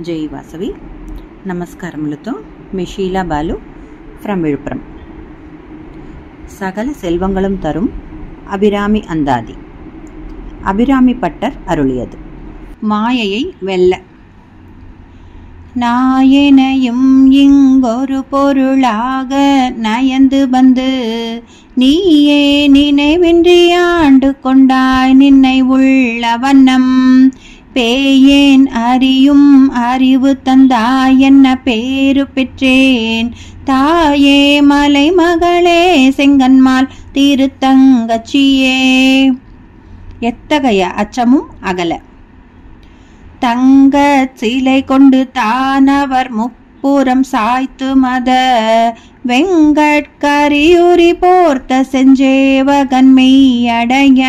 జై వాసవి. నమస్కారములతో మీ ஷீலா பாலு ஃப்ரம் விழுப்புரம். சகல செல்வங்களும் தரும் அபிராமி அந்தாதி. அபிராமி பட்டர் அருளியது. மாயையை வெல்ல. நாயனையும் இங்கொரு பொருளாக நயந்து வந்து நீயே நினைவின்றி ஆண்டு கொண்டாய் நின்னை உள்ள வண்ணம் பேயேன் அறியும் அறிவு தந்தாய் என்ன பேரு பெற்றேன் தாயே மலை மகளே செங்கன்மால் திருத்தங்கச்சியே. எத்தகைய அச்சமும் அகல. தங்க சிலை கொண்டு தானவர் முப்புறம் சாய்த்து மத வெங்கட்கரியுரி போர்த்த செஞ்சேவகன் மெய்யடைய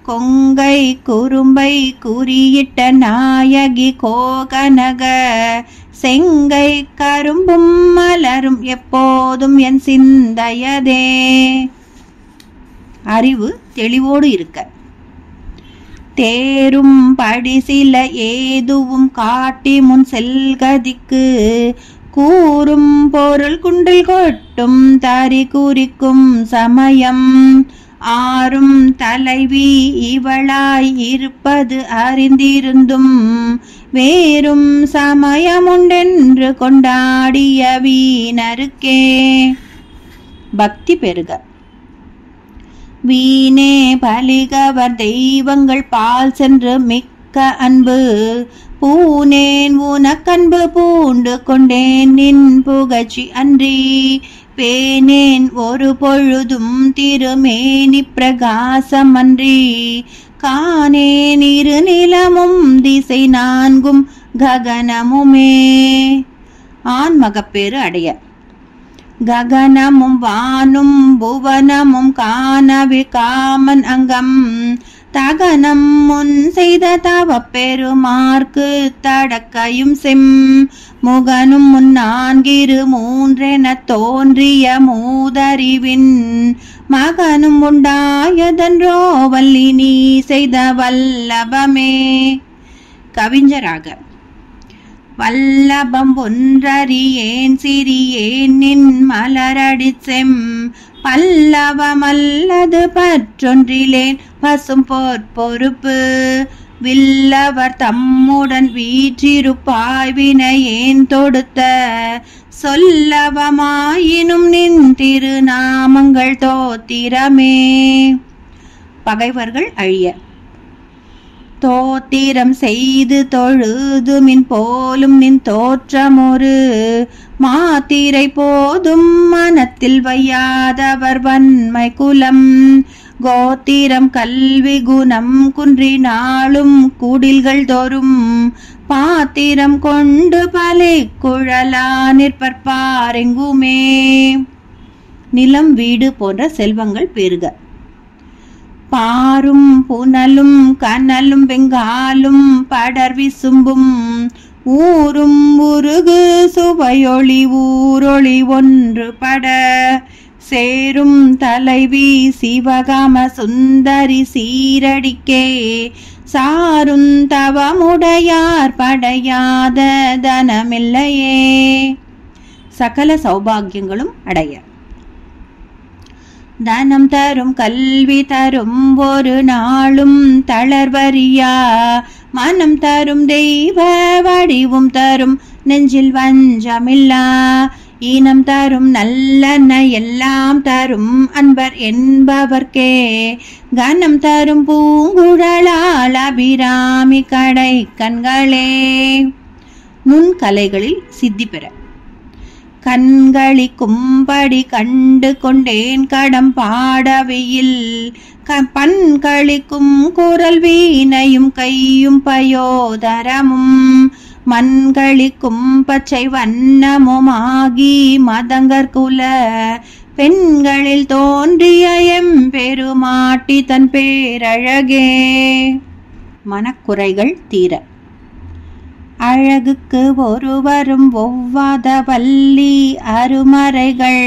கொங்கை குறும்பை குறியிட்ட நாயகி கோகனக செங்கை கரும்பும் மலரும் எப்போதும் என் சிந்தையதே. அறிவு தெளிவோடு இருக்க. தேரும் படி சில ஏதுவும் காட்டி முன் செல்கதிக்கு கூறும் பொருள் குண்டில் கொட்டும் தரி குறிக்கும் சமயம் ஆறும் தலைவி இவளாய் இருப்பது அறிந்திருந்தும் வேறும் சமயமுண்டென்று கொண்டாடிய வீணருக்கே. பக்தி பெருக. வீணே பலிகவர் தெய்வங்கள் பால் சென்று மிக்க அன்பு பூனேன் உனக்கன்பு பூண்டு கொண்டேன் நின் புகழ்ச்சி அன்றி பேனேன் ஒரு பொழுதும் திருமேனி பிரகாசம் அன்றி காணேன் இரு நிலமும் திசை நான்கும் ககனமுமே. ஆண் மகப்பேறு அடைய. ககனமும் வானும் புவனமும் காணவி காமன் அங்கம் தகனம் முன் செய்த தவ பெருமார்க்கு தடக்கையும் செம் முகனும் முன் நான்கிரு மூன்றென தோன்றிய மூதறிவின் மகனும் உண்டாயதன்றோ வல்லி நீ செய்த வல்லபமே. கவிஞராக. வல்லபம் ஒன்றறியேன் சிறியேன் நின் மலரடி செம் பல்லவமல்லது பற்றொன்றிலேன் பசும் பொறுப்பு வில்லவர் தம்முடன் வீற்றிருப்பாய் வினையேன் தொடுத்த சொல்லவமாயினும் நின் திருநாமங்கள் தோத்திரமே. பகைவர்கள் அழிய. தோத்திரம் செய்து தொழுது மின் போலும் நின் தோற்றமொரு மாத்திரை போதும் மனத்தில் வையாதவர் வன்மை குலம் கோத்திரம் கல்வி குணம் குன்றி நாளும் குடில்கள் தோறும் பாத்திரம் கொண்டு பலை குழலா நிற்பற்பாரெங்குமே. நிலம் வீடு போன்ற செல்வங்கள் பெருக. பாரும் புனலும் கனலும் வெங்காலும் படர் விசும்பும் ஊரும் உருகு சுவையொளி ஊரொளி ஒன்று பட சேரும் தலைவி சிவகாம சுந்தரி சீரடிக்கே சாரும் தவமுடையார் படையாத தனமில்லையே. சகல சௌபாகியங்களும் அடைய. தனம் தரும் கல்வி தரும் ஒரு நாளும் தளர்வறியா மனம் தரும் தெய்வ வடிவும் தரும் நெஞ்சில் வஞ்சமில்லா ஈனம் தரும் நல்லன எல்லாம் தரும் அன்பர் என்பவர்க்கே கனம் தரும் பூங்குழலால் அபிராமி கடை கண்களே. நுண்கலைகளில் சித்தி பெற. கண்களிக்கும்படி கண்டு கொண்டேன் கடம் பாடவையில் பண்களிக்கும் குரல் வீணையும் கையும் பயோதரமும் மண்களிக்கும் பச்சை வண்ணமுமாகி மதங்கற்குல பெண்களில் தோன்றிய எம்பெருமாட்டி தன் பேரழகே. மனக்குறைகள் தீர. அழகுக்கு ஒருவரும் ஒவ்வாத வள்ளி அருமறைகள்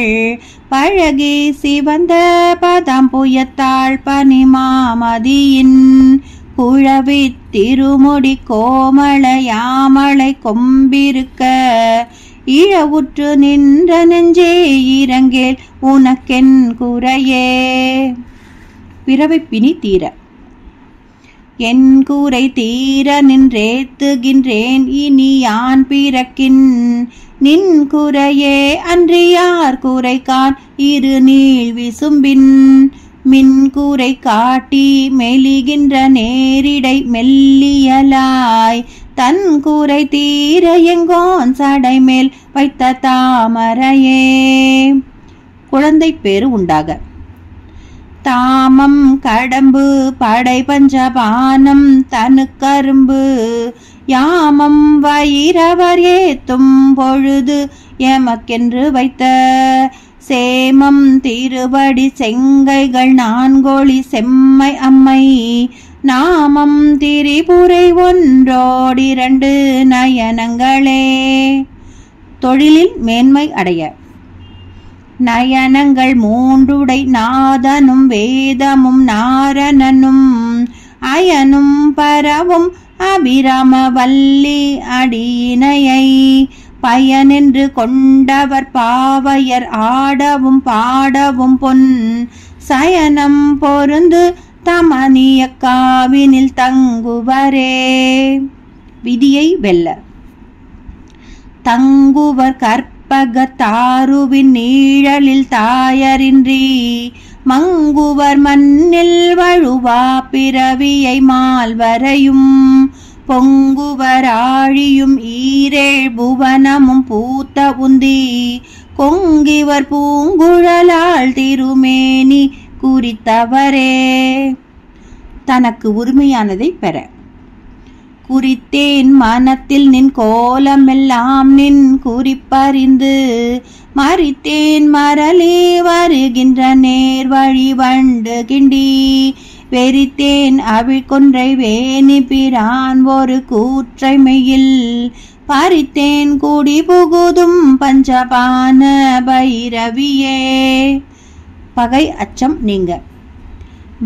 பழகி சிவந்த பதாம்புயத்தாள் பனிமாமதியின் குழவி திருமுடி கோமள யாமளை கொம்பிருக்க இழவுற்று நின்ற நெஞ்சே இறங்கேல் உனக்கென் குறையே. பிறவை பிணி தீர. என் கூரை தீர நின்றேத்துகின்றேன் இனி யான் பிறக்கின் நின் குறையே அன்றியார் கூரைக்கான் இரு நீள் விசும்பின் மின் கூரை காட்டி மெலிகின்ற நேரிடை மெல்லியலாய் தன் கூரை தீர எங்கோன் சடை மேல் வைத்த தாமரையே. குழந்தை பேரு உண்டாக. தாமம் கடம்பு படை பஞ்சபானம் தனு கரும்பு யாமம் வயிறவர் ஏத்தும் பொழுது எமக்கென்று வைத்த சேமம் திருவடி செங்கைகள் நான்கோழி செம்மை அம்மை நாமம் திரிபுரை ஒன்றோடிரண்டு நயனங்களே. தொழிலில் மேன்மை அடைய. நயனங்கள் மூன்றுடை நாதனும் வேதமும் நாரணனும் அயனும் பரவும் அபிராம வல்லி அடியினையை பயனென்று கொண்டவர் பாவையர் ஆடவும் பாடவும் பொன் சயனம் பொருந்து தமனிய காவினில் தங்குவரே. விதியை வெல்ல. தங்குவர் கற்பகத்தாருவின் நீழலில் தாயரின்றி மங்குவர் மண்ணில் வழுவா பிறவியை மால்வரையும் பொங்குவர் ஆழியும் ஈரேழ் புவனமும் பூத்த உந்தி கொங்கிவர் பூங்குழலாள் திருமேனி குறித்தவரே. தனக்கு உரிமையானதை பெற. குறித்தேன் மனத்தில் நின் கோலமெல்லாம் நின் குறிப்பறிந்து மறித்தேன் மரளி வருகின்ற நேர் வழி வண்டு கிண்டி வெறித்தேன் அவிழ்கொன்றை வேணி பிரான் ஒரு கூற்றை மெயில் பறித்தேன் கூடி புகுதும் பஞ்சபான பைரவியே. பகை அச்சம் நீங்க.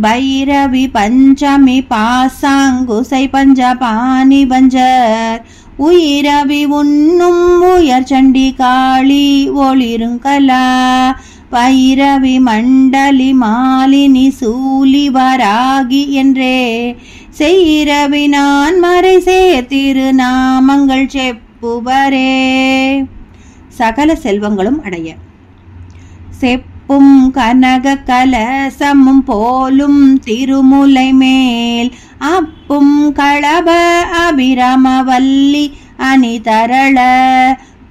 பைரவி பஞ்சமி பாசாங்குசை பஞ்சபாணி பஞ்சர் உயிரவி உண்ணும் உயர் சண்டி காளி ஒளிருங்கலா பைரவி மண்டலி மாலினி சூலி வராகி என்றே செய்ரவி நான் மறை சேர்த்திரு நாமங்கள் செப்புவரே. சகல செல்வங்களும் அடைய. செப்பும் கனக கலசமும் போலும் திருமுலை மேல் அப்பும் களப அபிராமவல்லி அணிதரள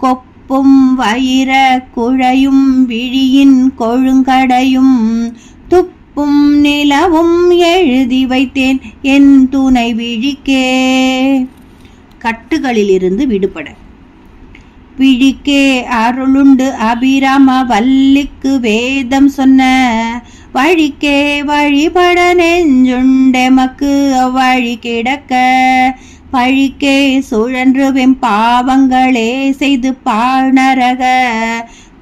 கொப்பும் வயிர குழையும் விழியின் கொழுங்கடையும் துப்பும் நிலவும் எழுதி வைத்தேன் என் துணை விழிக்கே. கட்டுகளிலிருந்து விடுபட. விழிக்கே அருளுண்டு அபிராம வல்லிக்கு வேதம் சொன்ன வழிக்கே வழிபட நெஞ்சுண்டெமக்கு வழி கிடக்க பழிக்கே சுழன்று வெம்பாவங்களே செய்து பாழ்நரக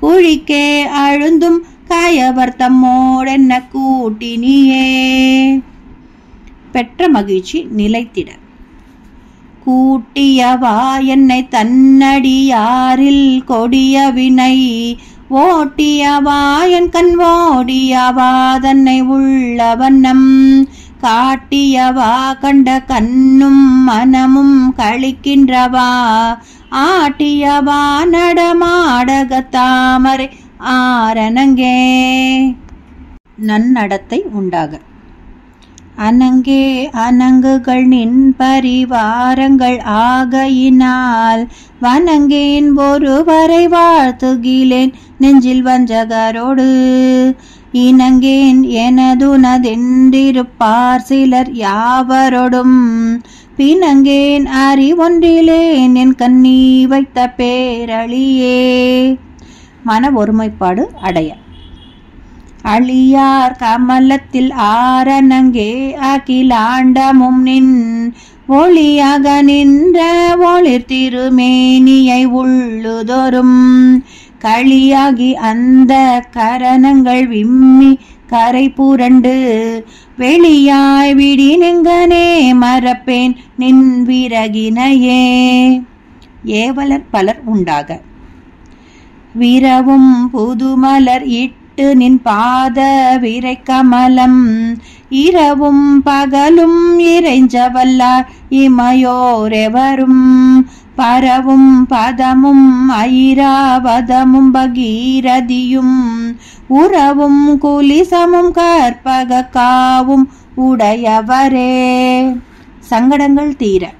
குழிக்கே அழுந்தும் காயவர் தம்மோடென்ன கூட்டினியே. பெற்ற மகிழ்ச்சி நிலைத்திட. கூட்டியவா என்னை தன்னடியாரில் கொடிய வினை ஓட்டியவா என் கண் ஓடியவா தன்னை உள்ள வண்ணம் காட்டியவா கண்ட கண்ணும் மனமும் கழிக்கின்றவா ஆட்டியவா நடமாடக தாமரை ஆரணங்கே. நன்னடத்தை உண்டாக. அனங்கே அனங்குகள் நின் பரிவாரங்கள் ஆகையினால் வனங்கேன் ஒருவரை வாழ்த்துகிலேன் நெஞ்சில் வஞ்சகரோடு இனங்கேன் எனதுனதென்றிருப்பார் சிலர் யாவரோடும் பினங்கேன் அறிவொன்றிலேன் என் கண்ணி வைத்த பேரழியே. மன ஒருமைப்பாடு அடைய. அழியார் கமலத்தில் ஆரணங்கே அகிலாண்டமும் நின் ஒளியாக நின்ற ஒளிர் திருமேனியை உள்ளுதொரும் களியாகி அந்த கரணங்கள் விம்மி கரை புரண்டு வெளியாய் விடினெங்கனே மறப்பேன் நின் விறகினையே. ஏவலர் பலர் உண்டாக. விரவும் புதுமலர் இட்டு நின் பாத விரை கமலம் இரவும் பகலும் இறைஞ்சவல்லார் இமையோரெவரும் பரவும் பதமும் ஐராவதமும் பகீரதியும் உறவும் குலிசமும் கற்பக காவும் உடையவரே. சங்கடங்கள் தீர.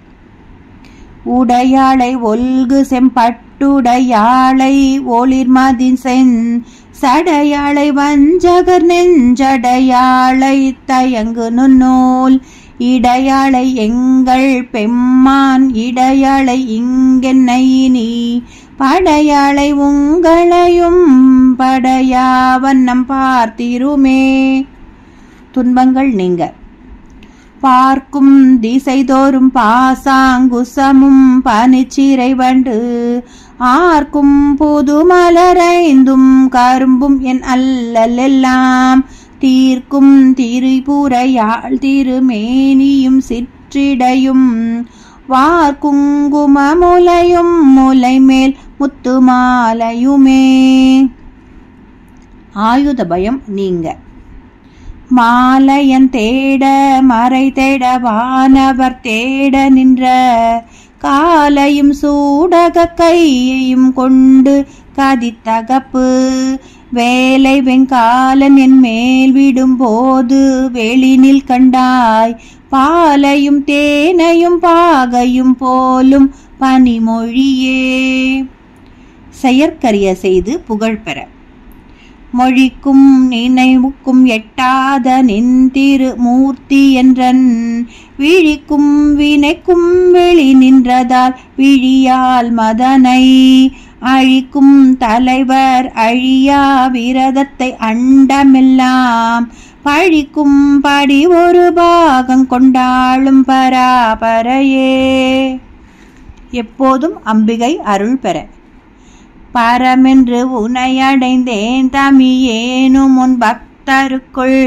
உடையாளை ஒல்கு செம்பட்டுடையாளை ஒளிர்மதின் சென் சடையாளை வஞ்சகர் நெஞ்சடையாளை தயங்கு நுண்ணூல் இடையாளை எங்கள் பெம்மான் இடையாளை இங்கென்னை நீ படையாளை உங்களையும் படையா வண்ணம் பார்த்திருமே. துன்பங்கள் நீங்க. பார்க்கும் திசைதோறும் பாசாங்குசமும் பனிச்சிறை வண்டு ஆர்க்கும் புது மலரைந்தும் கரும்பும் என் அல்லலெல்லாம் தீர்க்கும் திரிபுரையாள் திருமேனியும் சிற்றிடையும் வார்குங்கும முலையும் முலை மேல் முத்து மாலையுமே. ஆயுத பயம் நீங்க. மாலையன் தேட மறை தேட வானவர் தேட நின்ற காலையும் சூடக கையையும் கொண்டு கதித்தகப்பு வேலை வெங்காலன் என் மேல் விடும் போது வெளினில் கண்டாய் பாலையும் தேனையும் பாகையும் போலும் பனிமொழியே. செயற்கரிய செய்து புகழ்பெற. மொழிக்கும் நினைவுக்கும் எட்டாத நின் திரு மூர்த்தி என்றன் விழிக்கும் வினைக்கும் வெளி நின்றதால் விழியால் மதனை அழிக்கும் தலைவர் அழியா விரதத்தை அண்டமெல்லாம் பழிக்கும் படி ஒரு பாகம் கொண்டாளும் பராபரையே. எப்போதும் அம்பிகை அருள் பெற. பரமென்று உனை அடைந்தேன் தமியேனும் உன் பக்தருக்குள்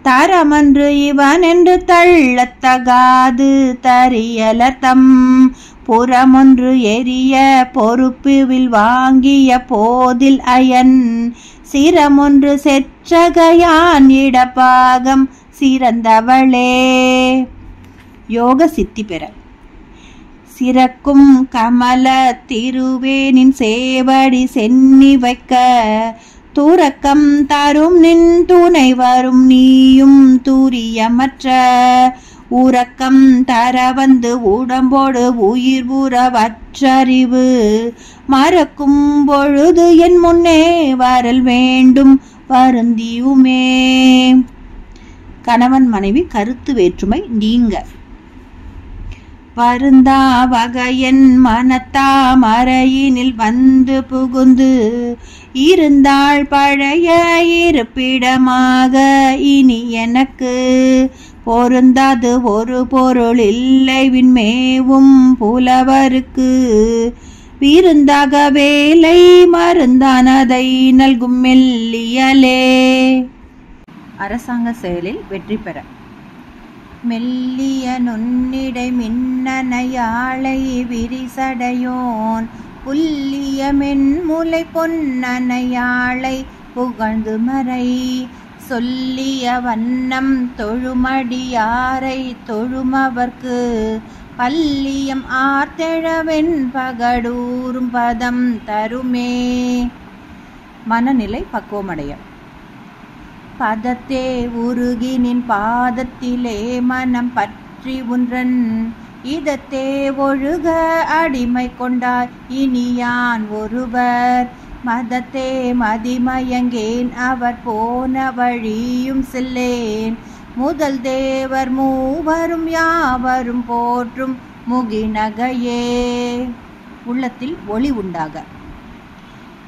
தரமன்று இவன் என்று தள்ளத்தகாது தரியலர்த்தம் புறமொன்று எரிய பொறுப்புவில் வாங்கிய போதில் அயன் சிரமொன்று செற்றகையான் இடப்பாகம் சிறந்தவளே. யோக சித்தி பெற. சிறக்கும் கமல திருவேனின் சேவடி சென்னி வைக்க துறக்கம் தரும் நின் துணை வரும் நீயும் தூரியமற்ற உறக்கம் தர வந்து உடம்போடு உயிர் உறவற்றறிவு மறக்கும் பொழுது என் முன்னே வரல் வேண்டும் வருந்தியுமே. கணவன் மனைவி கருத்து வேற்றுமை நீங்க. வருந்தா வகையன் மனத்தா மறையினில் வந்து புகுந்து இருந்தாள் பழைய இருப்பிடமாக இனி எனக்கு பொருந்தாது ஒரு பொருள் இல்லை விண்மேவும் புலவருக்கு விருந்தாக வேலை மருந்தானதை நல்கும் மெல்லியலே. அரசாங்க செயலில் வெற்றி பெற. மெல்லிய நுண்ணிடை மின்னனையாளை விரிசடையோன் புல்லிய மென்முலை பொன்னனையாளை புகழ்ந்து மறை சொல்லிய வண்ணம் தொழுமடியாரை தொழுமவர்க்கு பல்லியம் ஆர்த்தெழவென் பகடூரும் பதம் தருமே. மனநிலை பக்குவமடைய. பதத்தே உருகி நின் பாதத்திலே மனம் பற்றி உன்றன் இதத்தே ஒழுக அடிமை கொண்டாய் இனியான் ஒருவர் மதத்தே மதிமயங்கேன் அவர் போன வழியும் செல்லேன் முதல் தேவர் மூவரும் யாவரும் போற்றும் முகிநகையே. உள்ளத்தில் ஒளி உண்டாக.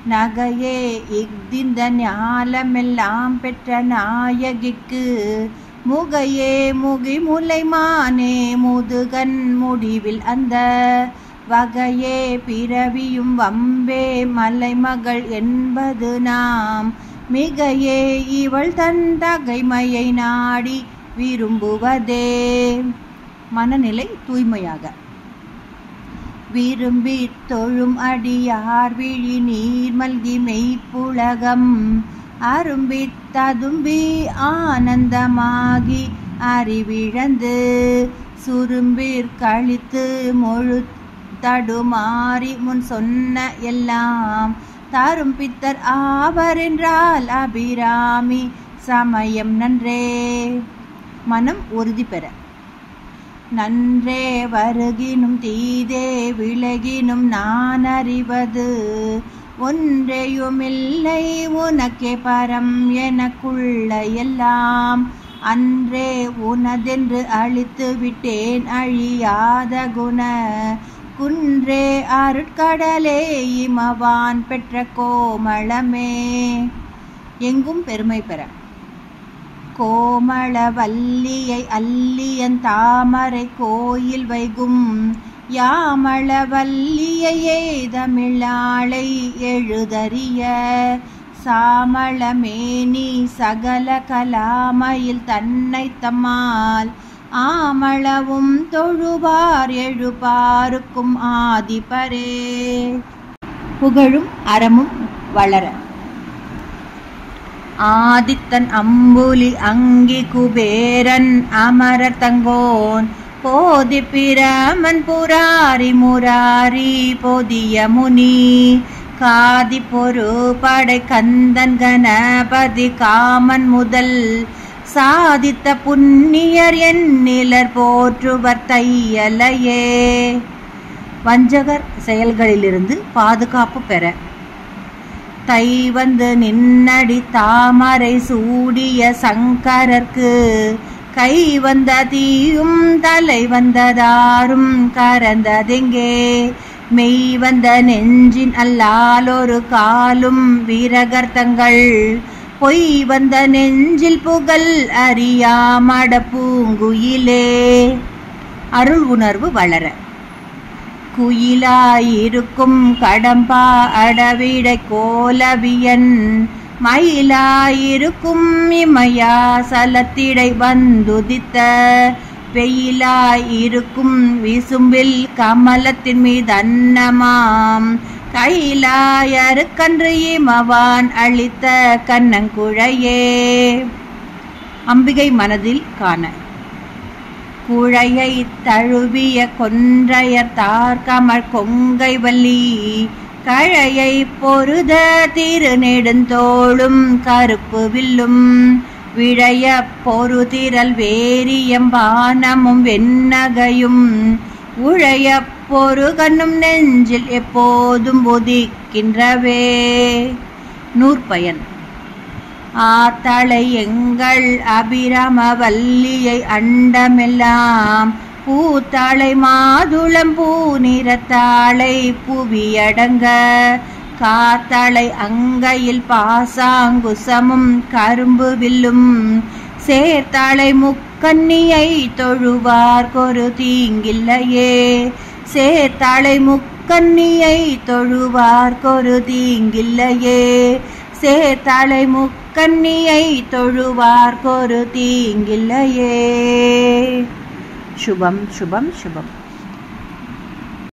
நகையே இஃதிந்த ஞாலமெல்லாம் பெற்ற நாயகிக்கு முகையே முகி முலைமானே முதுகன் முடிவில் அந்த வகையே பிறவியும் வம்பே மலைமகள் என்பது நாம் மிகையே இவள் தன் தகைமையை நாடி விரும்புவதே. மனநிலை தூய்மையாக. விரும்பி தொழும் அடியார் விழி நீர் மல்கி மெய்ப்புலகம் அரும்பி ததும்பி ஆனந்தமாகி அறிவிழந்து சுரும்பிற் கழித்து மொழு தடுமாறி முன் சொன்ன எல்லாம் தாரும் பித்தர் ஆவரென்றால் அபிராமி சமயம் நன்றே. மனம் உறுதி பெற. நன்றே வருகினும் தீதே விலகினும் நான் அறிவது ஒன்றையுமில்லை உனக்கே பரம் எனக்குள்ள எல்லாம் அன்றே உனதென்று அழித்து விட்டேன் அழியாத குண குன்றே அருட்கடலே இமவான் பெற்ற கோமளமே. எங்கும் பெருமை பெற. கோமள வல்லியை அல்லியன் தாமரை கோயில் வைகும் யாமள வல்லியையே தமிழாளை எழுதறிய சாமள மேனி சகல கலாமையில் தன்னை தம்மால் ஆமளவும் தொழுவார் எழுபாருக்கும் ஆதிபரே. புகழும் அறமும் வளர. ஆதித்தன் அம்புலி அங்கி குபேரன் அமரர் தங்கோன் போதி பிரமன் புராரி முராரி போதிய முனி காதி பொரு படை கந்தன் கணபதி காமன் முதல் சாதித்த புண்ணியர் எண்ணிலர் போற்றுவர் தையலையே. வஞ்சகர் செயல்களிலிருந்து பாதுகாப்பு பெற. தை வந்து நின்னடி தாமரை சூடிய சங்கரர்க்கு கை வந்த தீயும் தலை வந்ததாரும் கரந்ததெங்கே மெய் வந்த நெஞ்சின் அல்லால் ஒரு காலும் வீரகர்த்தங்கள் பொய் வந்த நெஞ்சில் புகழ் அறியாமட பூங்குயிலே. அருள் உணர்வு வளர. குயிலாயிருக்கும் கடம்பா அடவிடை கோலவியன் மயிலாயிருக்கும் இமயா சலத்திடை வந்துதித்த வெயிலாயிருக்கும் விசும்பில் கமலத்தின் மீதன்னமாம் கைலாயருக்கன்று இமவான் அளித்த கண்ணங்குழையே. அம்பிகை மனதில் காண. குழையை தழுவிய கொன்றையர் தார்கமழ் கொங்கை வள்ளி கழையை பொருத திருநெடுந்தோளும் கருப்பு வில்லும் விழைய பொருதிரல் வேரியம்பானமும் வெண்ணகையும் உழைய பொருகன்னும் நெஞ்சில் எப்போதும் ஒதிக்கின்றவே. நூற்பயன். ஆத்தளை எங்கள் அபிராம வல்லியை அண்டமெல்லாம் பூத்தாளை மாதுளம் பூநிறத்தாளை புவியடங்க காத்தாளை அங்கையில் பாசாங்குசமும் கரும்பு வில்லும் சேர்த்தாளை முக்கன்னியை தொழுவார் கொரு தீங்கில்லையே. சேர்த்தாளை முக்கன்னியை தொழுவார் கொரு தீங்கில்லையே. சேர்த்தாளை முக்கன்னியை தொழுவார் கொரு தீங்கில்லையே. சுபம் சுபம் சுபம்.